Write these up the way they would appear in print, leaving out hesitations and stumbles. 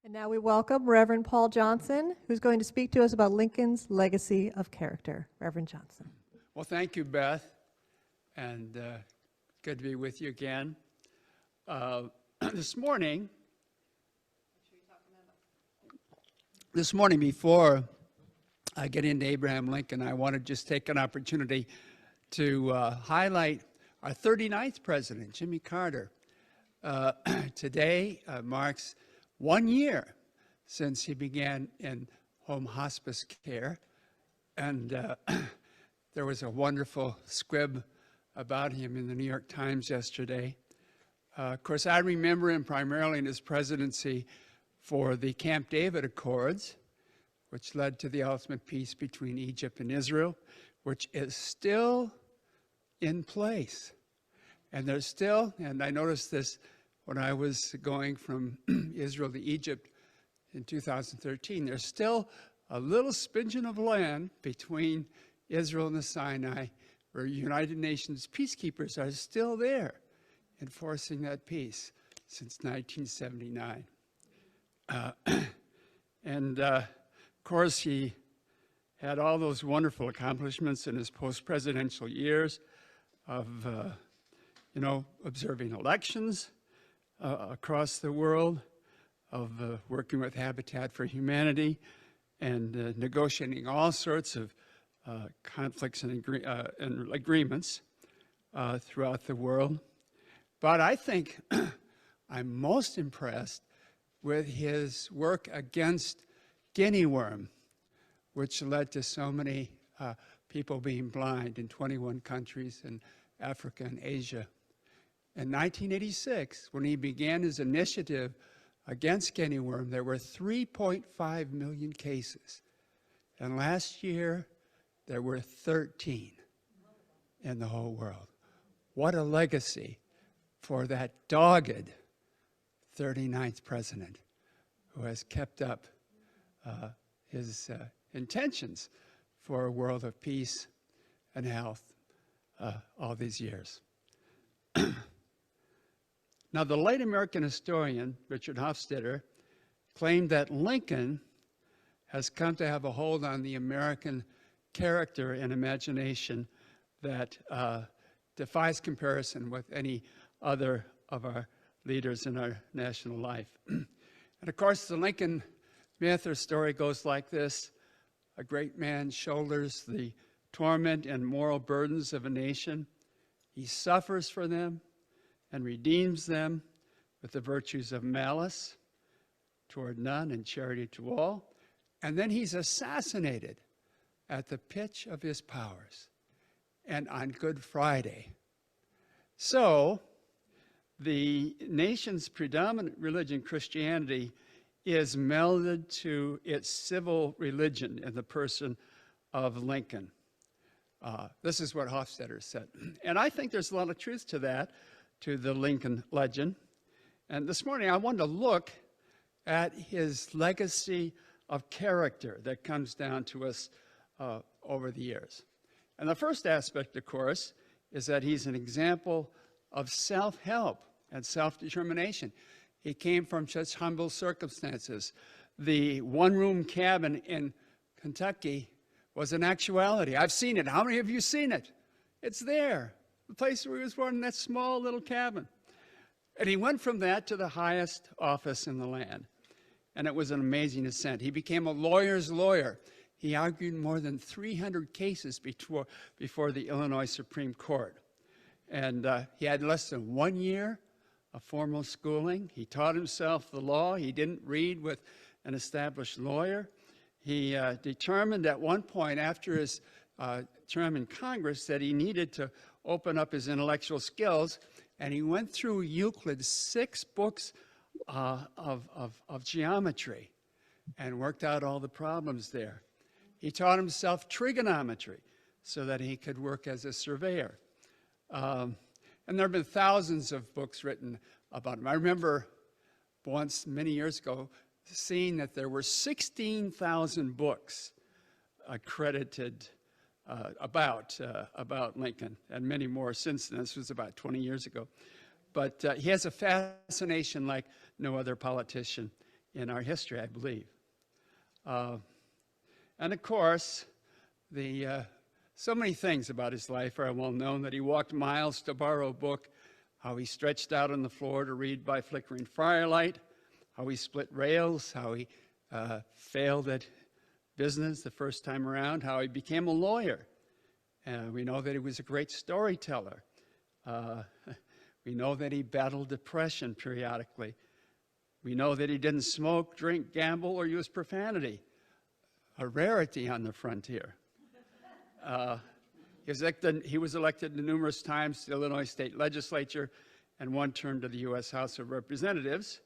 And now we welcome Reverend Paul Johnson, who's going to speak to us about Lincoln's legacy of character. Reverend Johnson. Well, thank you, Beth, and good to be with you again. This morning, before I get into Abraham Lincoln, I want to just take an opportunity to highlight our 39th president, Jimmy Carter. Today marks 1 year since he began in home hospice care, and there was a wonderful squib about him in the New York Times yesterday. Of course, I remember him primarily in his presidency for the Camp David Accords, which led to the ultimate peace between Egypt and Israel, which is still in place. And there's still, and I noticed this when I was going from Israel to Egypt in 2013, there's still a little spinching of land between Israel and the Sinai, where United Nations peacekeepers are still there enforcing that peace since 1979. Of course, he had all those wonderful accomplishments in his post-presidential years of, observing elections across the world, of working with Habitat for Humanity, and negotiating all sorts of conflicts and agreements throughout the world. But I think I'm most impressed with his work against guinea worm, which led to so many people being blind in 21 countries in Africa and Asia. In 1986, when he began his initiative against guinea worm, there were 3.5 million cases. And last year, there were 13 in the whole world. What a legacy for that dogged 39th president who has kept up his intentions for a world of peace and health all these years. Now, the late American historian, Richard Hofstadter, claimed that Lincoln has come to have a hold on the American character and imagination that defies comparison with any other of our leaders in our national life. And of course, the Lincoln myth or story goes like this: a great man shoulders the torment and moral burdens of a nation. He suffers for them and redeems them with the virtues of malice toward none and charity to all. And then he's assassinated at the pitch of his powers and on Good Friday. So the nation's predominant religion, Christianity, is melded to its civil religion in the person of Lincoln. This is what Hofstadter said. And I think there's a lot of truth to that, to the Lincoln legend. And this morning I wanted to look at his legacy of character that comes down to us over the years. And the first aspect, of course, is that he's an example of self-help and self-determination. He came from such humble circumstances. The one-room cabin in Kentucky was an actuality. I've seen it. How many of you seen it? It's there. The place where he was born, in that small little cabin. And he went from that to the highest office in the land. And it was an amazing ascent. He became a lawyer's lawyer. He argued more than 300 cases before the Illinois Supreme Court. And he had less than 1 year of formal schooling. He taught himself the law. He didn't read with an established lawyer. He determined at one point after his term in Congress that he needed to open up his intellectual skills, and he went through Euclid's 6 books of geometry and worked out all the problems there. He taught himself trigonometry so that he could work as a surveyor. And there have been thousands of books written about him. I remember once, many years ago, seeing that there were 16,000 books accredited about Lincoln, and many more since then. This was about 20 years ago. But he has a fascination like no other politician. in our history, I believe. And of course, so many things about his life are well known: that he walked miles to borrow a book, how he stretched out on the floor to read by flickering firelight, how he split rails, how he failed at business the first time around, how he became a lawyer. We know that he was a great storyteller. We know that he battled depression periodically. We know that he didn't smoke, drink, gamble, or use profanity, a rarity on the frontier. He was elected numerous times to the Illinois State Legislature and one term to the U.S. House of Representatives.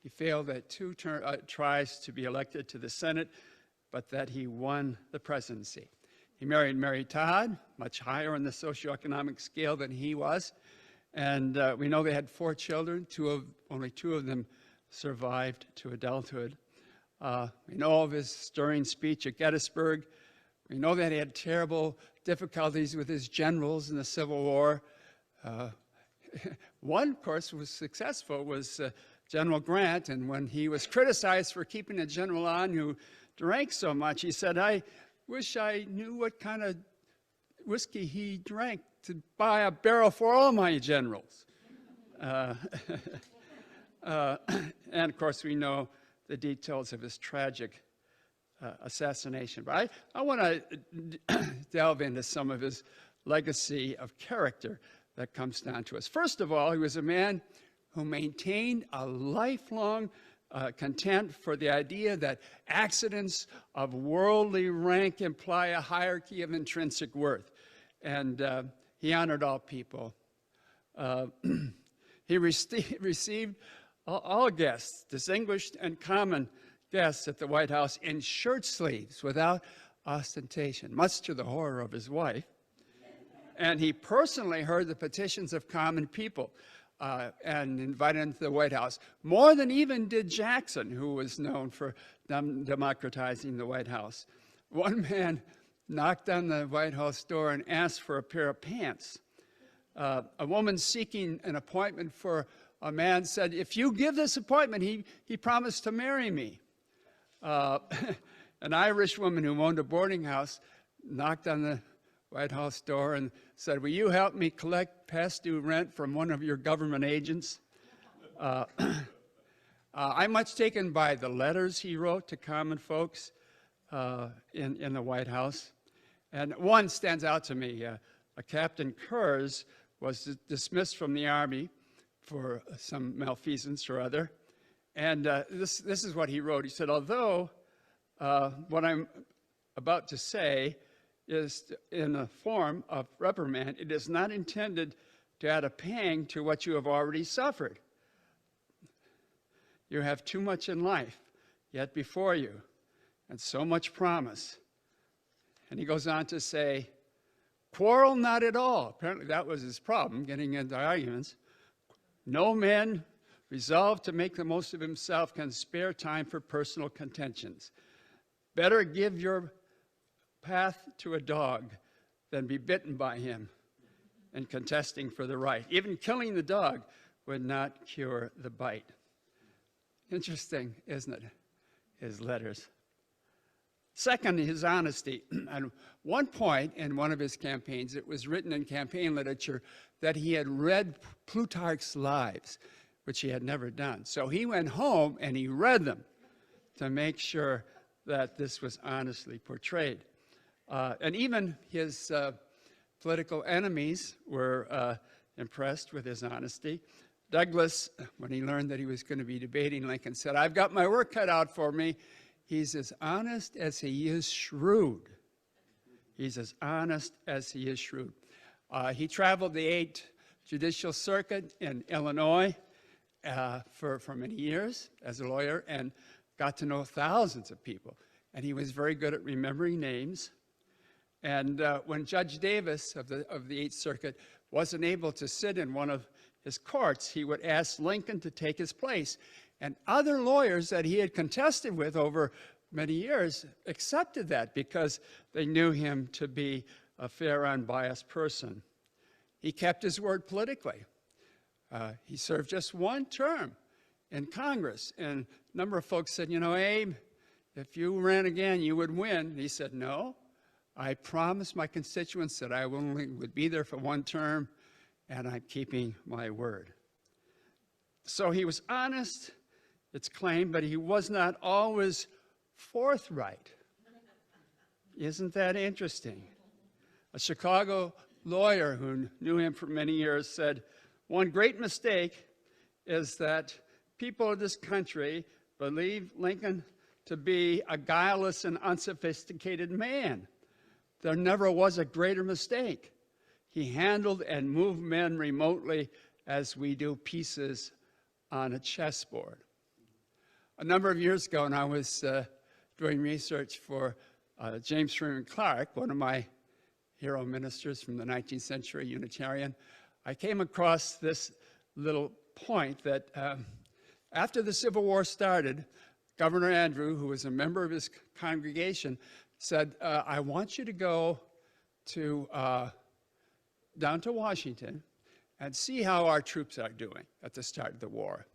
He failed at two tries to be elected to the Senate, but that he won the presidency. He married Mary Todd, much higher on the socioeconomic scale than he was, and we know they had 4 children. Only two of them survived to adulthood. We know of his stirring speech at Gettysburg. We know that he had terrible difficulties with his generals in the Civil War. One, of course, was successful, was General Grant, and when he was criticized for keeping a general on who drank so much, he said, "I wish I knew what kind of whiskey he drank to buy a barrel for all my generals." And of course, we know the details of his tragic assassination. But I want to delve into some of his legacy of character that comes down to us. First of all, he was a man who maintained a lifelong contempt for the idea that accidents of worldly rank imply a hierarchy of intrinsic worth. And he honored all people. He received all guests, distinguished and common guests at the White House, in shirt sleeves without ostentation, much to the horror of his wife. And he personally heard the petitions of common people and invited them to the White House, more than even did Jackson, who was known for democratizing the White House. One man knocked on the White House door and asked for a pair of pants. A woman seeking an appointment for a man said, "If you give this appointment, he promised to marry me." An Irish woman who owned a boarding house knocked on the White House door and said, "Will you help me collect past due rent from one of your government agents?" I'm much taken by the letters he wrote to common folks in the White House. And one stands out to me. A Captain Kurz was dismissed from the Army for some malfeasance or other. And this is what he wrote. He said, "Although what I'm about to say is in the form of reprimand, it is not intended to add a pang to what you have already suffered. You have too much in life yet before you, and so much promise." And he goes on to say, "Quarrel not at all." Apparently that was his problem, getting into arguments. "No man resolved to make the most of himself can spare time for personal contentions. Better give your path to a dog than be bitten by him in contesting for the right. Even killing the dog would not cure the bite." Interesting, isn't it? His letters. Second, his honesty. At one point in one of his campaigns, it was written in campaign literature that he had read Plutarch's Lives, which he had never done. So he went home and he read them to make sure that this was honestly portrayed. And even his political enemies were impressed with his honesty. Douglas, when he learned that he was going to be debating Lincoln, said, "I've got my work cut out for me. He's as honest as he is shrewd." He's as honest as he is shrewd. He traveled the 8th Judicial Circuit in Illinois for many years as a lawyer and got to know thousands of people. And he was very good at remembering names. And when Judge Davis of the 8th Circuit wasn't able to sit in one of his courts, he would ask Lincoln to take his place. And other lawyers that he had contested with over many years accepted that because they knew him to be a fair, unbiased person. He kept his word politically. He served just one term in Congress. And a number of folks said, you know, Abe, if you ran again, you would win. And he said, no, I promised my constituents that I only would be there for one term, and I'm keeping my word. So he was honest, it's claimed, but he was not always forthright. Isn't that interesting? A Chicago lawyer who knew him for many years said, one great mistake is that people of this country believe Lincoln to be a guileless and unsophisticated man. There never was a greater mistake. He handled and moved men remotely as we do pieces on a chessboard. A number of years ago, when I was doing research for James Freeman Clarke, one of my hero ministers from the 19th century Unitarian, I came across this little point that after the Civil War started, Governor Andrew, who was a member of his congregation, said, I want you to go to down to Washington and see how our troops are doing at the start of the war.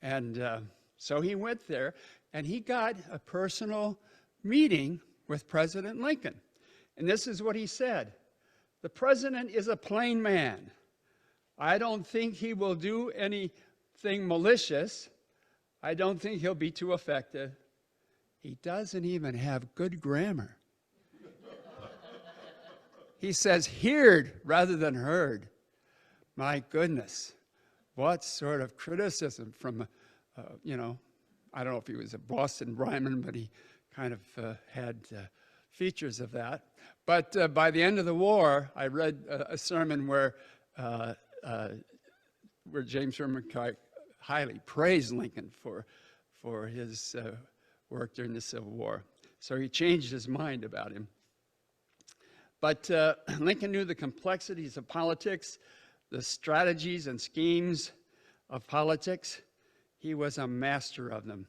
And so he went there, and he got a personal meeting with President Lincoln. And this is what he said: the president is a plain man. I don't think he will do anything malicious. I don't think he'll be too effective. He doesn't even have good grammar. He says heard rather than heard. My goodness, what sort of criticism from, you know, I don't know if he was a Boston Ryman, but he kind of had features of that. But by the end of the war, I read a sermon where James Freeman Clarke highly praised Lincoln for his work during the Civil War. So he changed his mind about him. But Lincoln knew the complexities of politics, the strategies and schemes of politics. He was a master of them.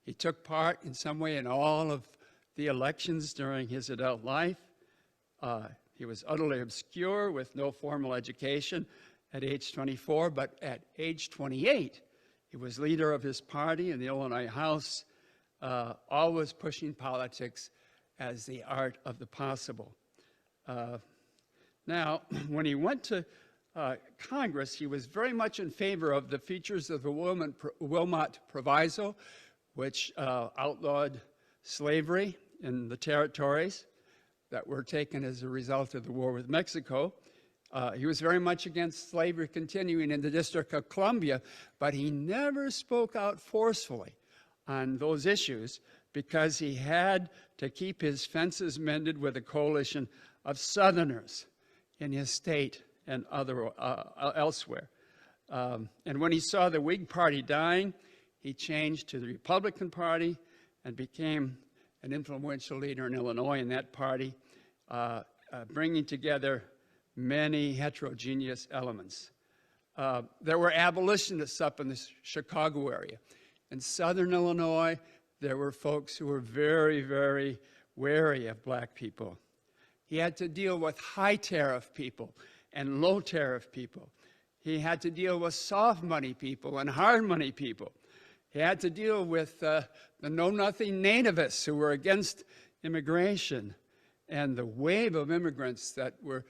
He took part in some way in all of the elections during his adult life. He was utterly obscure with no formal education at age 24, but at age 28, he was leader of his party in the Illinois House, always pushing politics as the art of the possible. Now, when he went to Congress, he was very much in favor of the features of the Wilmot Proviso, which outlawed slavery in the territories that were taken as a result of the war with Mexico. He was very much against slavery continuing in the District of Columbia, but he never spoke out forcefully on those issues because he had to keep his fences mended with a coalition of Southerners in his state and elsewhere. And when he saw the Whig Party dying, he changed to the Republican Party and became an influential leader in Illinois in that party, bringing together many heterogeneous elements. There were abolitionists up in the Chicago area. In southern Illinois, there were folks who were very, very wary of black people. He had to deal with high tariff people and low tariff people. He had to deal with soft money people and hard money people. He had to deal with the know-nothing nativists who were against immigration and the wave of immigrants that were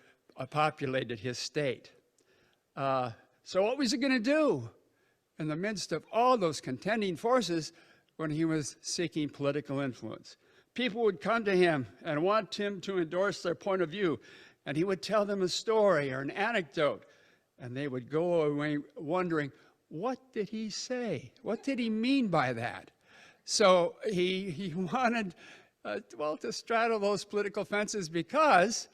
populated his state. So what was he going to do in the midst of all those contending forces when he was seeking political influence? People would come to him and want him to endorse their point of view, and he would tell them a story or an anecdote, and they would go away wondering, what did he say? What did he mean by that? So he wanted, to straddle those political fences because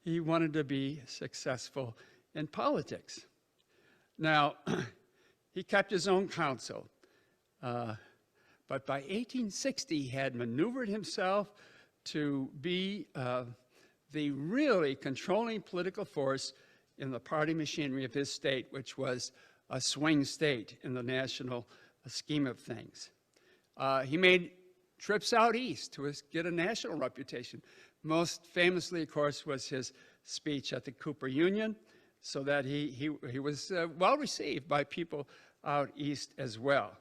he wanted to be successful in politics. Now, he kept his own counsel. But by 1860, he had maneuvered himself to be the really controlling political force in the party machinery of his state, which was a swing state in the national scheme of things. He made trips out east to get a national reputation. Most famously, of course, was his speech at the Cooper Union, so that he was well received by people out east as well.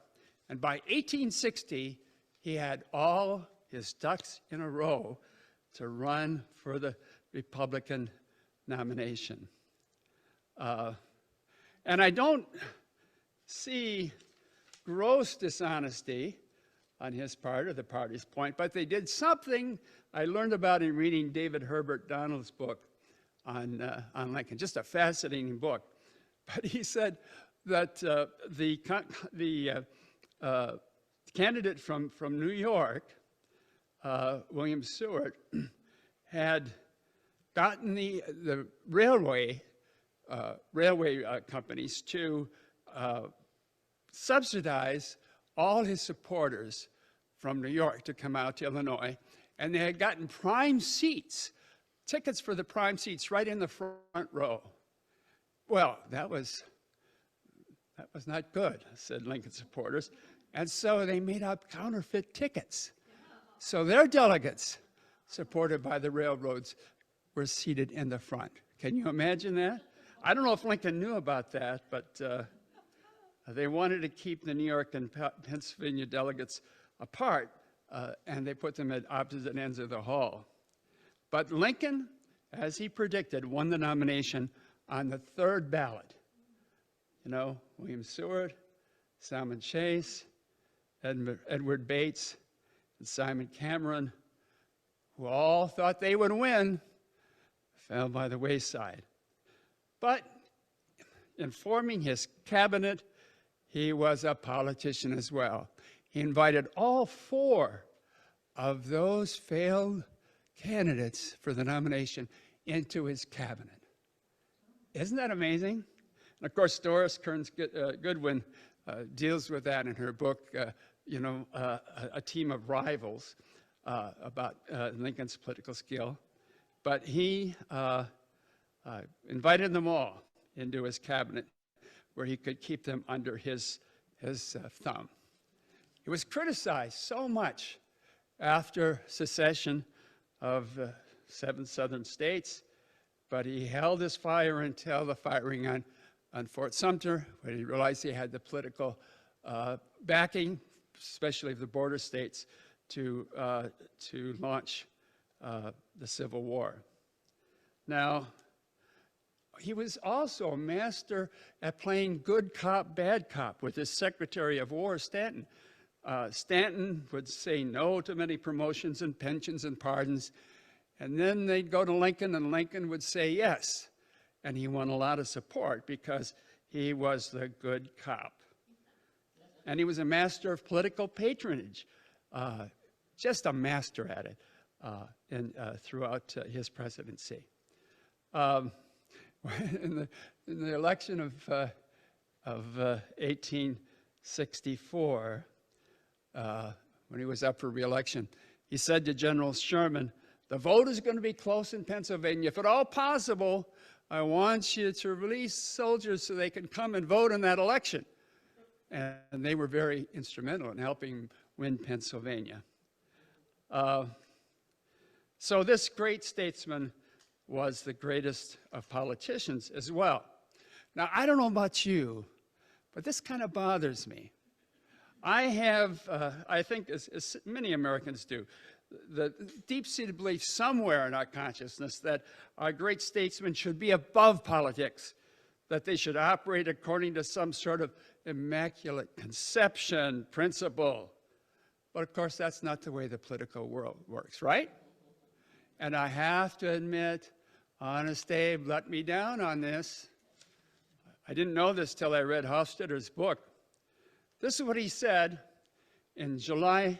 And by 1860, he had all his ducks in a row to run for the Republican nomination. And I don't see gross dishonesty on his part or the party's point, but they did something I learned about in reading David Herbert Donald's book on Lincoln, just a fascinating book. But he said that the candidate from New York, William Seward, had gotten the railway companies to subsidize all his supporters from New York to come out to Illinois, and they had gotten prime seats, tickets for the prime seats right in the front row. Well, that was not good, said Lincoln supporters, and so they made up counterfeit tickets. So their delegates, supported by the railroads, were seated in the front. Can you imagine that? I don't know if Lincoln knew about that, but they wanted to keep the New York and Pennsylvania delegates apart, and they put them at opposite ends of the hall. But Lincoln, as he predicted, won the nomination on the third ballot. You know, William Seward, Salmon Chase, Edward Bates, and Simon Cameron, who all thought they would win, fell by the wayside. But in forming his cabinet, he was a politician as well. He invited all four of those failed candidates for the nomination into his cabinet. Isn't that amazing? And of course, Doris Kearns Goodwin deals with that in her book, A Team of Rivals, about Lincoln's political skill. But he invited them all into his cabinet where he could keep them under his thumb. He was criticized so much after secession of 7 southern states, but he held his fire until the firing on Fort Sumter, when he realized he had the political backing, especially of the border states, to launch the Civil War. Now, he was also a master at playing good cop, bad cop with his Secretary of War, Stanton. Stanton would say no to many promotions and pensions and pardons, and then they'd go to Lincoln, and Lincoln would say yes. And he won a lot of support because he was the good cop. And he was a master of political patronage, just a master at it throughout his presidency. In the election of 1864, when he was up for re-election, he said to General Sherman, "The vote is going to be close in Pennsylvania. If at all possible, I want you to release soldiers so they can come and vote in that election." And they were very instrumental in helping win Pennsylvania. So this great statesman was the greatest of politicians as well. Now, I don't know about you, but this kind of bothers me. I have, I think as many Americans do, the deep-seated belief somewhere in our consciousness that our great statesmen should be above politics, that they should operate according to some sort of immaculate conception principle. But of course, that's not the way the political world works, right? And I have to admit, Honest Abe let me down on this. I didn't know this till I read Hofstadter's book. This is what he said in July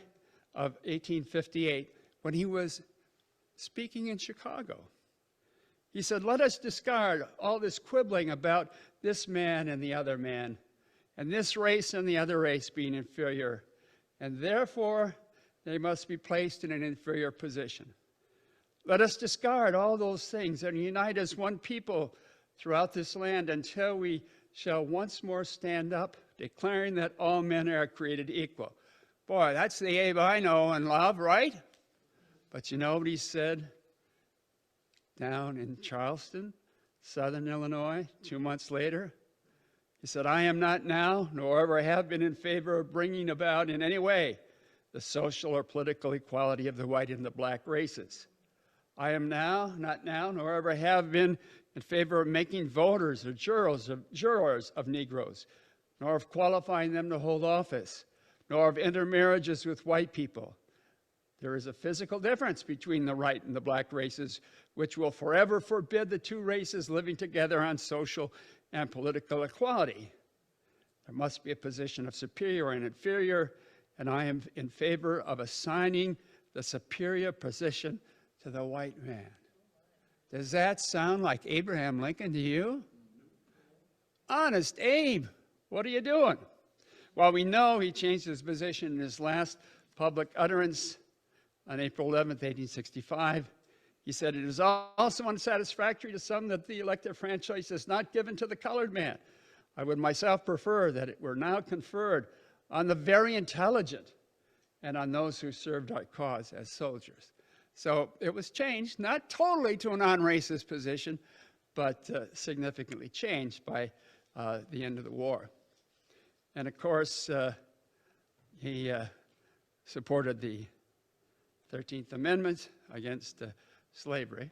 of 1858 when he was speaking in Chicago. He said, "Let us discard all this quibbling about this man and the other man, and this race and the other race being inferior, and therefore they must be placed in an inferior position. Let us discard all those things and unite as one people throughout this land until we shall once more stand up, declaring that all men are created equal." Boy, that's the Abe I know and love, right? But you know what he said down in Charleston, southern Illinois, 2 months later? He said, I am not now, nor ever have been in favor of bringing about in any way the social or political equality of the white and the black races. I am now, not now, nor ever have been in favor of making voters or jurors of Negroes, nor of qualifying them to hold office, nor of intermarriages with white people. There is a physical difference between the white and the black races, which will forever forbid the two races living together on social and political equality. There must be a position of superior and inferior, and I am in favor of assigning the superior position to the white man. Does that sound like Abraham Lincoln to you? Honest Abe, what are you doing? Well, we know he changed his position in his last public utterance on April 11th, 1865. He said, it is also unsatisfactory to some that the elective franchise is not given to the colored man. I would myself prefer that it were now conferred on the very intelligent and on those who served our cause as soldiers. So it was changed, not totally to a non-racist position, but significantly changed by the end of the war. And of course, he supported the 13th Amendment against slavery.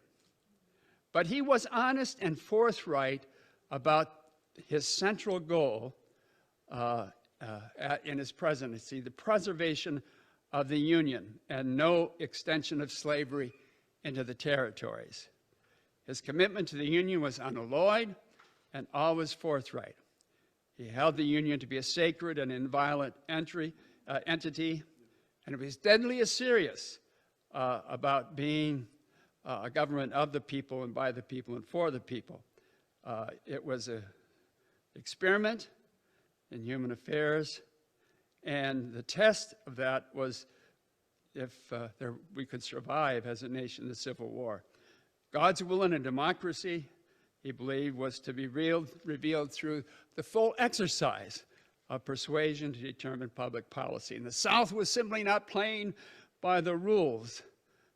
But he was honest and forthright about his central goal in his presidency, the preservation of the Union and no extension of slavery into the territories. His commitment to the Union was unalloyed and always forthright. He held the Union to be a sacred and inviolate entity, and it was deadly serious about being a government of the people and by the people and for the people. It was an experiment in human affairs, and the test of that was if we could survive as a nation the Civil War. God's will in a democracy, he believed, was to be revealed through the full exercise of persuasion to determine public policy. And the South was simply not playing by the rules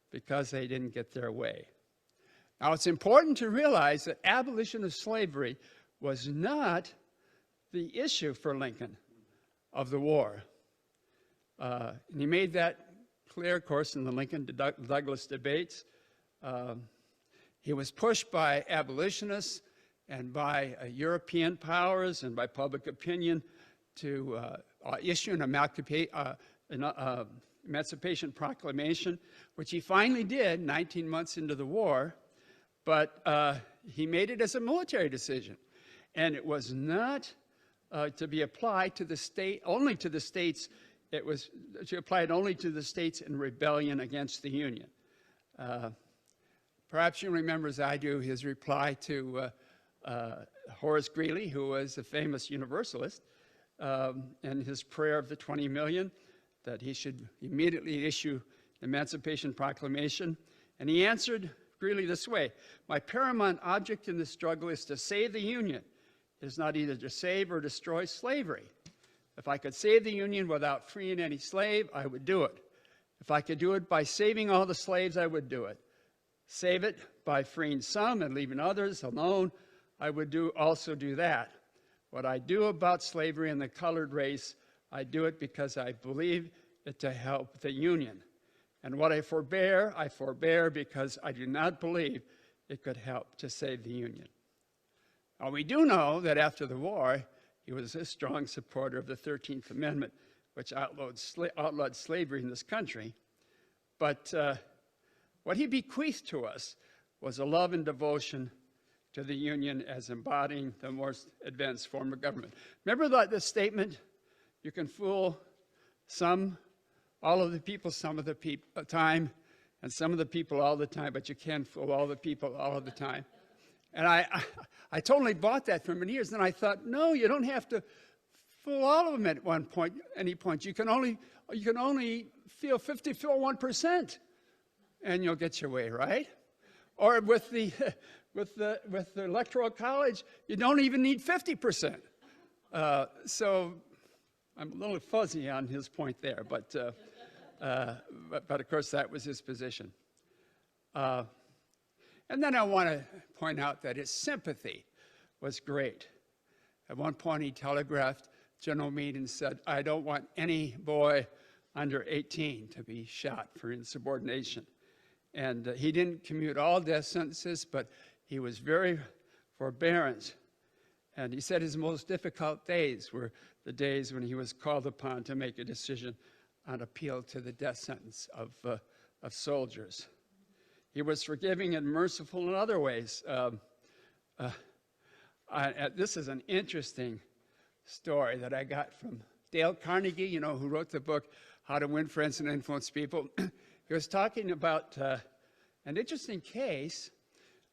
because they didn't get their way. Now, it's important to realize that abolition of slavery was not the issue for Lincoln of the war. And he made that clear, of course, in the Lincoln-Douglas debates. He was pushed by abolitionists and by European powers and by public opinion to issue an Emancipation Proclamation, which he finally did 19 months into the war, but he made it as a military decision. And it was not to be applied to the state, only to the states. It was to apply it only to the states in rebellion against the Union. Perhaps you remember, as I do, his reply to Horace Greeley, who was a famous Universalist, and his prayer of the 20 million, that he should immediately issue the Emancipation Proclamation. And he answered Greeley this way: my paramount object in the struggle is to save the Union. It is not either to save or destroy slavery. If I could save the Union without freeing any slave, I would do it. If I could do it by saving all the slaves, I would do it. Save it by freeing some and leaving others alone, I would also do that. What I do about slavery and the colored race, I do it because I believe it to help the Union. And what I forbear because I do not believe it could help to save the Union. Now, we do know that after the war, he was a strong supporter of the 13th Amendment, which outlawed slavery in this country. But what he bequeathed to us was a love and devotion to the Union as embodying the most advanced form of government. Remember the statement, you can fool all of the people some of the time, and some of the people all the time, but you can't fool all the people all of the time. And I totally bought that for many years. And I thought, no, you don't have to fool all of them at any point. You can only feel 1%, and you'll get your way, right? Or with the Electoral College, you don't even need 50%. So I'm a little fuzzy on his point there, but of course that was his position. And then I want to point out that his sympathy was great. At one point, he telegraphed General Meade and said, "I don't want any boy under 18 to be shot for insubordination." And he didn't commute all death sentences, but he was very forbearant. And he said his most difficult days were the days when he was called upon to make a decision on appeal to the death sentence of soldiers. He was forgiving and merciful in other ways. This is an interesting story that I got from Dale Carnegie, you know, who wrote the book, How to Win Friends and Influence People. He was talking about an interesting case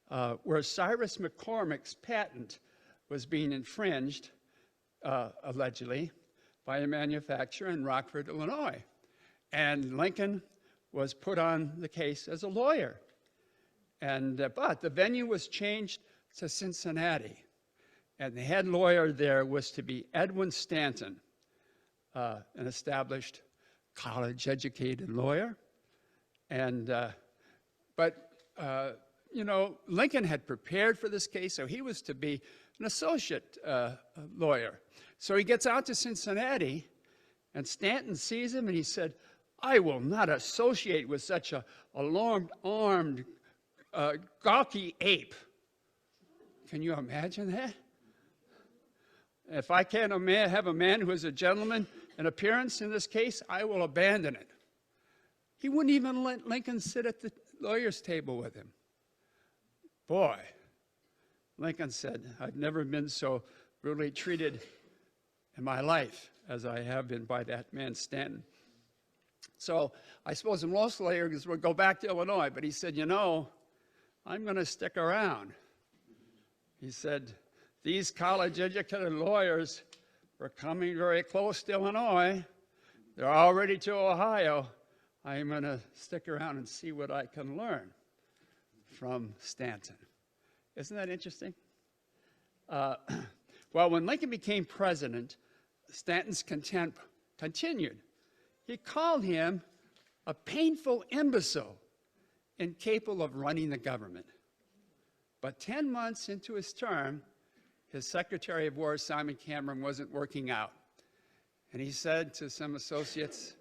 where Cyrus McCormick's patent was being infringed, allegedly, by a manufacturer in Rockford, Illinois. And Lincoln was put on the case as a lawyer. But the venue was changed to Cincinnati. And the head lawyer there was to be Edwin Stanton, an established college-educated lawyer. But Lincoln had prepared for this case, so he was to be an associate lawyer. So he gets out to Cincinnati, and Stanton sees him, and he said, "I will not associate with such a long-armed, gawky ape." Can you imagine that? If I can't have a man who is a gentleman in appearance in this case, I will abandon it. He wouldn't even let Lincoln sit at the lawyer's table with him. Boy, Lincoln said, "I've never been so brutally treated in my life as I have been by that man Stanton." So I suppose most lawyers would go back to Illinois, but he said, "I'm going to stick around." He said, "These college-educated lawyers were coming very close to Illinois. They're already to Ohio. I'm going to stick around and see what I can learn from Stanton." Isn't that interesting? Well, when Lincoln became president, Stanton's contempt continued. He called him a painful imbecile, incapable of running the government. But 10 months into his term, his Secretary of War, Simon Cameron, wasn't working out. And he said to some associates,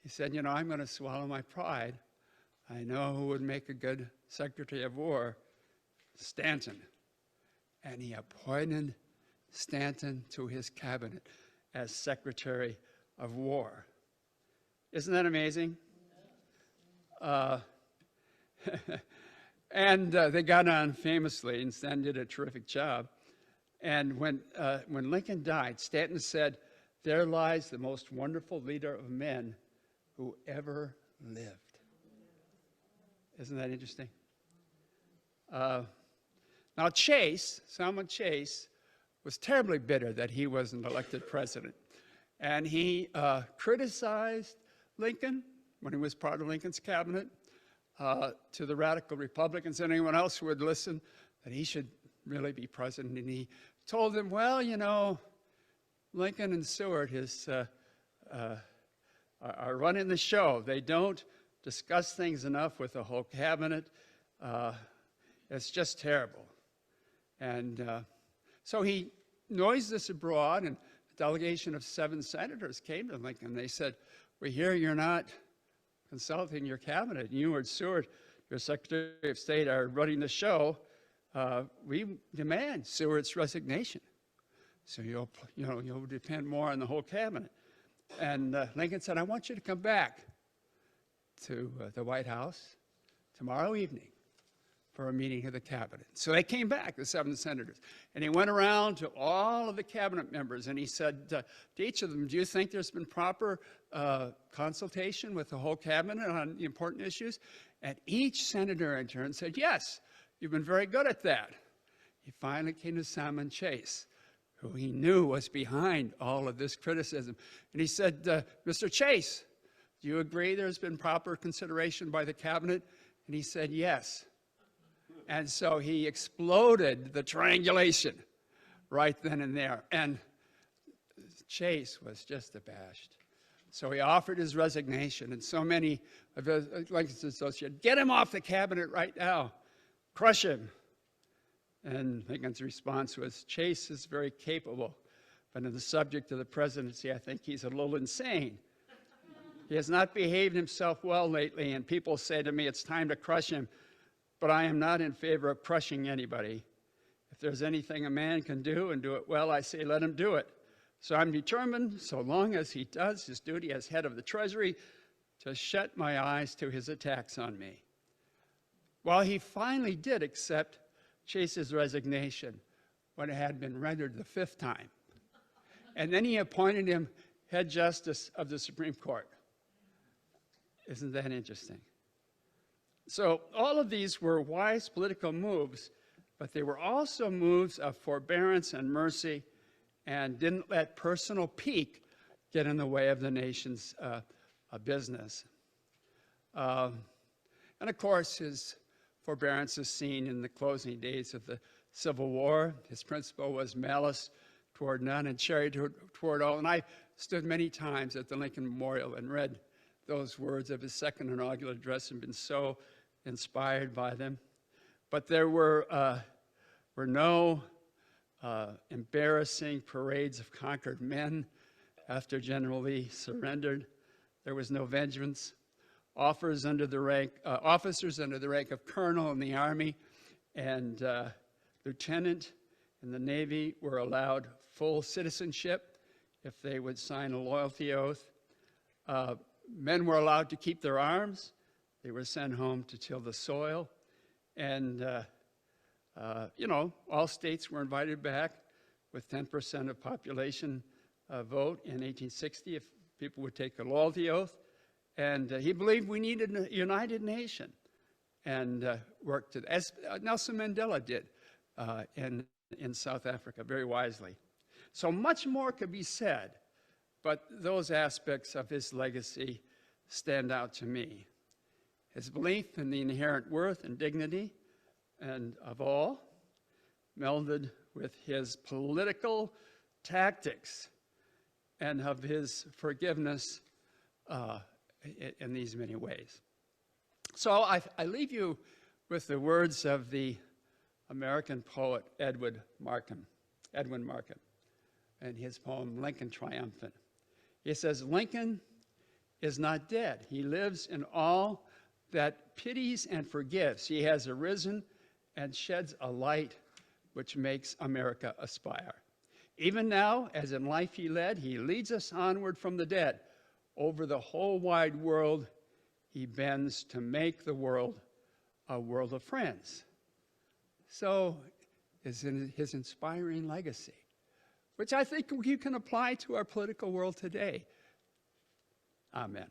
he said, "I'm going to swallow my pride. I know who would make a good Secretary of War, Stanton." And he appointed Stanton to his cabinet as Secretary of War. Isn't that amazing? And they got on famously, and Stanton did a terrific job. And when Lincoln died, Stanton said, "There lies the most wonderful leader of men who ever lived." Isn't that interesting? Now Salmon Chase, was terribly bitter that he wasn't elected president. And he criticized Lincoln when he was part of Lincoln's cabinet to the radical Republicans and anyone else who would listen that he should really be president. And he told them, "Well, Lincoln and Seward are running the show. They don't discuss things enough with the whole cabinet. It's just terrible." And so he noised this abroad, and a delegation of 7 senators came to Lincoln. They said, "We hear you're not consulting your cabinet. You and Seward, your Secretary of State, are running the show. We demand Seward's resignation. So you'll depend more on the whole cabinet." And Lincoln said, "I want you to come back to the White House tomorrow evening for a meeting of the cabinet." So they came back, the 7 senators, and he went around to all of the cabinet members, and he said to each of them, "Do you think there's been proper consultation with the whole cabinet on the important issues?" And each senator in turn said, "Yes, you've been very good at that." He finally came to Salmon Chase, who he knew was behind all of this criticism. And he said, "Mr. Chase, do you agree there's been proper consideration by the cabinet?" And he said, "Yes." And so he exploded the triangulation right then and there. And Chase was just abashed. So he offered his resignation, and so many of Lincoln's associates, "Get him off the cabinet right now. Crush him." And Lincoln's response was, Chase is very capable, but on the subject of the presidency, I think he's a little insane. He has not behaved himself well lately, and people say to me it's time to crush him, but I am not in favor of crushing anybody. If there's anything a man can do and do it well, I say let him do it. So I'm determined, so long as he does his duty as head of the Treasury, to shut my eyes to his attacks on me. Well, he finally did accept Chase's resignation when it had been rendered the 5th time. And then he appointed him head justice of the Supreme Court. Isn't that interesting? So all of these were wise political moves, but they were also moves of forbearance and mercy, and didn't let personal pique get in the way of the nation's business. And of course, his forbearance is seen in the closing days of the Civil War. His principle was malice toward none and charity toward all. And I stood many times at the Lincoln Memorial and read those words of his second inaugural address and been so inspired by them. But there were no embarrassing parades of conquered men after General Lee surrendered. There was no vengeance. Officers under the rank of colonel in the Army and lieutenant in the Navy were allowed full citizenship if they would sign a loyalty oath. Men were allowed to keep their arms. They were sent home to till the soil. And, all states were invited back with 10% of population vote in 1860 if people would take a loyalty oath. And he believed we needed a united nation and worked to, as Nelson Mandela did in South Africa very wisely. So much more could be said, but those aspects of his legacy stand out to me. His belief in the inherent worth and dignity and of all, melded with his political tactics and of his forgiveness in these many ways. So I leave you with the words of the American poet Edwin Markham, and his poem, Lincoln Triumphant. He says, Lincoln is not dead. He lives in all that pities and forgives. He has arisen and sheds a light which makes America aspire. Even now, as in life he led, he leads us onward from the dead. Over the whole wide world, he bends to make the world a world of friends. So is his inspiring legacy, which I think you can apply to our political world today. Amen.